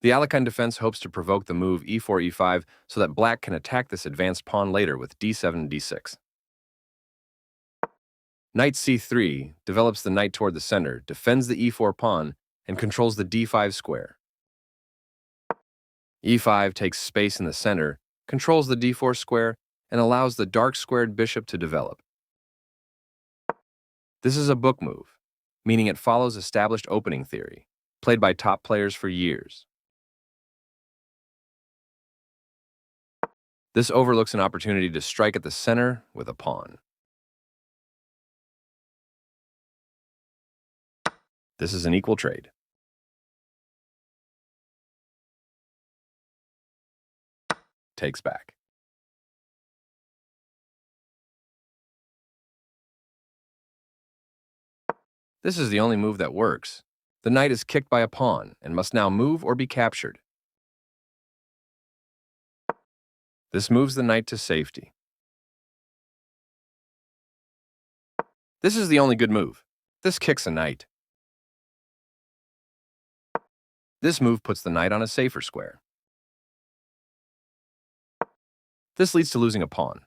The Alekhine defense hopes to provoke the move e4-e5 so that black can attack this advanced pawn later with d7-d6. Knight c3 develops the knight toward the center, defends the e4 pawn, and controls the d5 square. e5 takes space in the center, controls the d4 square, and allows the dark squared bishop to develop. This is a book move, meaning it follows established opening theory, played by top players for years. This overlooks an opportunity to strike at the center with a pawn. This is an equal trade. Takes back. This is the only move that works. The knight is kicked by a pawn and must now move or be captured. This moves the knight to safety. This is the only good move. This kicks a knight. This move puts the knight on a safer square. This leads to losing a pawn.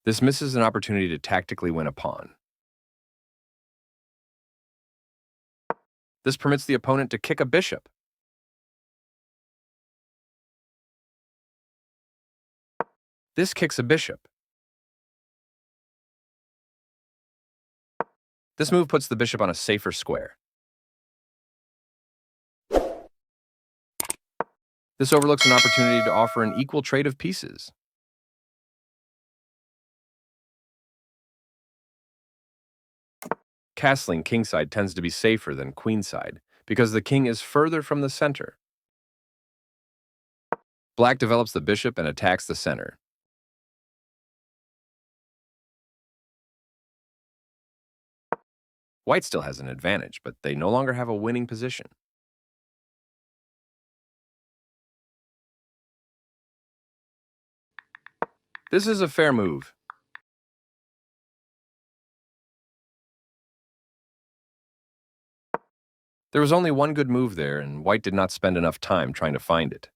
This misses an opportunity to tactically win a pawn. This permits the opponent to kick a bishop. This kicks a bishop. This move puts the bishop on a safer square. This overlooks an opportunity to offer an equal trade of pieces. Castling kingside tends to be safer than queenside because the king is further from the center. Black develops the bishop and attacks the center. White still has an advantage, but they no longer have a winning position. This is a fair move. There was only one good move there, and White did not spend enough time trying to find it.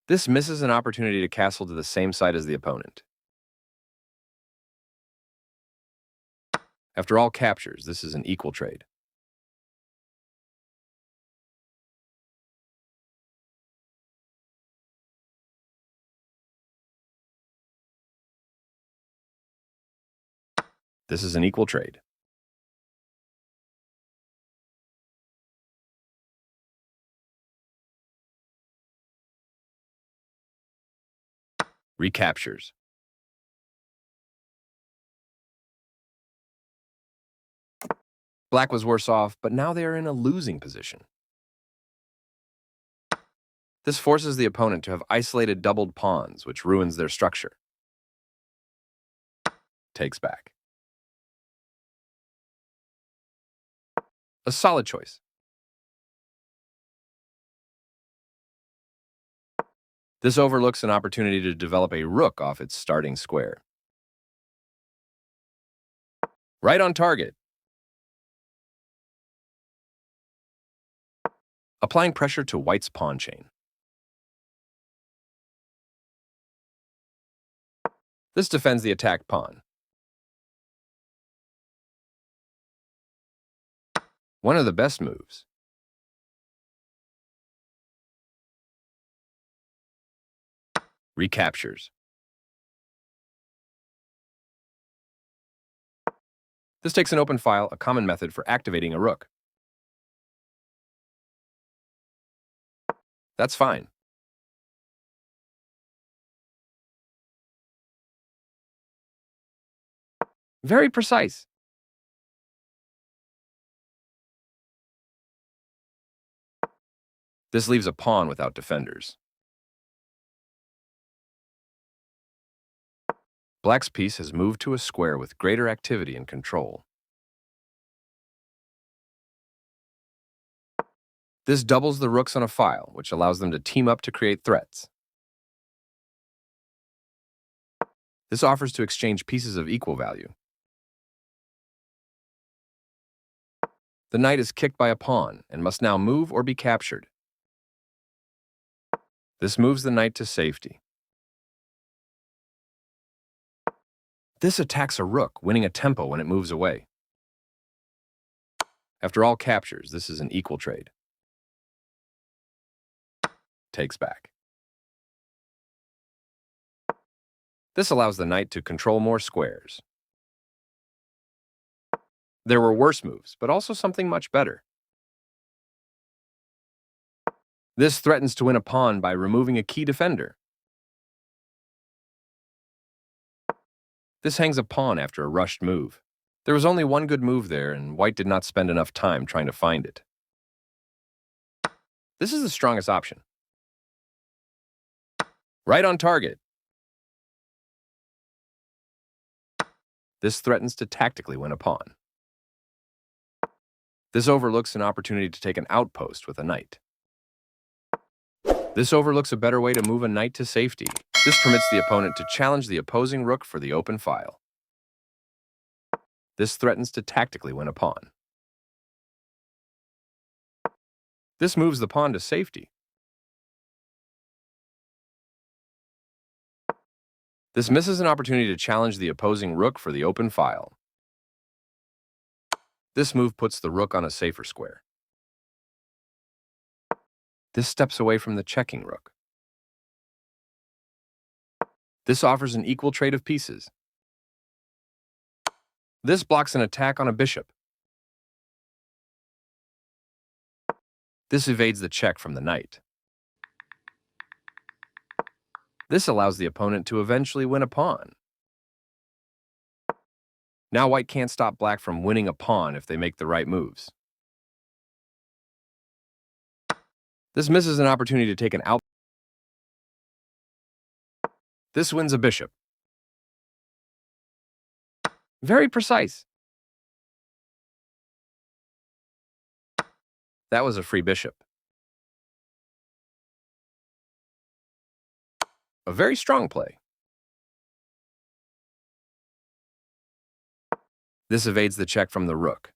This misses an opportunity to castle to the same side as the opponent. After all captures, this is an equal trade. This is an equal trade. Recaptures. Black was worse off, but now they are in a losing position. This forces the opponent to have isolated doubled pawns, which ruins their structure. Takes back. A solid choice. This overlooks an opportunity to develop a rook off its starting square. Right on target. Applying pressure to White's pawn chain. This defends the attacked pawn. One of the best moves. Recaptures. This takes an open file, a common method for activating a rook. That's fine. Very precise. This leaves a pawn without defenders. Black's piece has moved to a square with greater activity and control. This doubles the rooks on a file, which allows them to team up to create threats. This offers to exchange pieces of equal value. The knight is kicked by a pawn and must now move or be captured. This moves the knight to safety. This attacks a rook, winning a tempo when it moves away. After all captures, this is an equal trade. Takes back. This allows the knight to control more squares. There were worse moves, but also something much better. This threatens to win a pawn by removing a key defender. This hangs a pawn after a rushed move. There was only one good move there, and white did not spend enough time trying to find it. This is the strongest option. Right on target. This threatens to tactically win a pawn. This overlooks an opportunity to take an outpost with a knight. This overlooks a better way to move a knight to safety. This permits the opponent to challenge the opposing rook for the open file. This threatens to tactically win a pawn. This moves the pawn to safety. This misses an opportunity to challenge the opposing rook for the open file. This move puts the rook on a safer square. This steps away from the checking rook. This offers an equal trade of pieces. This blocks an attack on a bishop. This evades the check from the knight. This allows the opponent to eventually win a pawn. Now white can't stop black from winning a pawn if they make the right moves. This misses an opportunity to take an out. This wins a bishop. Very precise. That was a free bishop. A very strong play. This evades the check from the rook.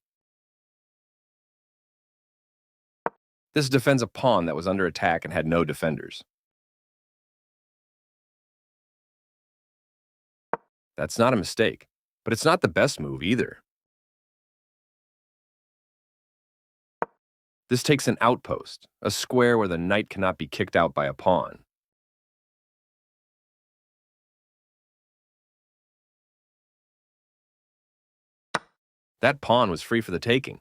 This defends a pawn that was under attack and had no defenders. That's not a mistake, but it's not the best move either. This takes an outpost, a square where the knight cannot be kicked out by a pawn. That pawn was free for the taking.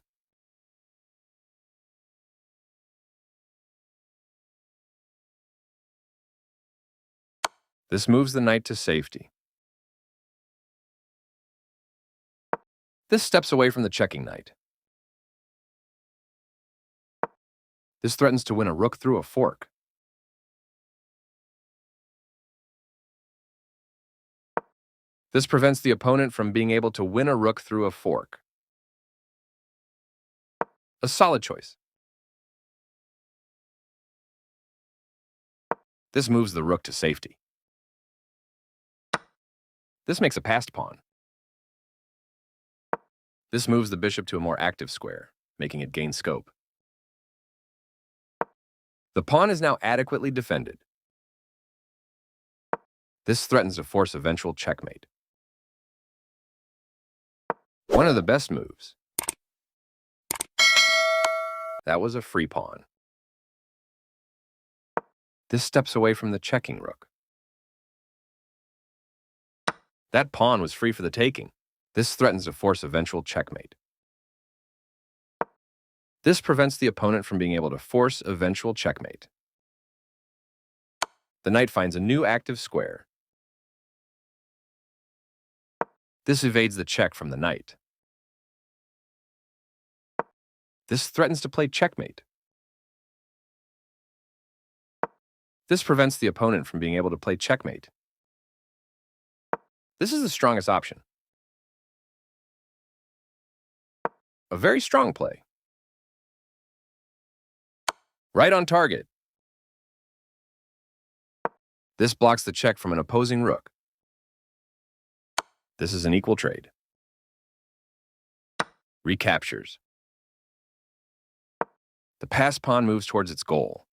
This moves the knight to safety. This steps away from the checking knight. This threatens to win a rook through a fork. This prevents the opponent from being able to win a rook through a fork. A solid choice. This moves the rook to safety. This makes a passed pawn. This moves the bishop to a more active square, making it gain scope. The pawn is now adequately defended. This threatens to force eventual checkmate. One of the best moves. That was a free pawn. This steps away from the checking rook. That pawn was free for the taking. This threatens to force eventual checkmate. This prevents the opponent from being able to force eventual checkmate. The knight finds a new active square. This evades the check from the knight. This threatens to play checkmate. This prevents the opponent from being able to play checkmate. This is the strongest option. A very strong play. Right on target. This blocks the check from an opposing rook. This is an equal trade. Recaptures. The passed pawn moves towards its goal.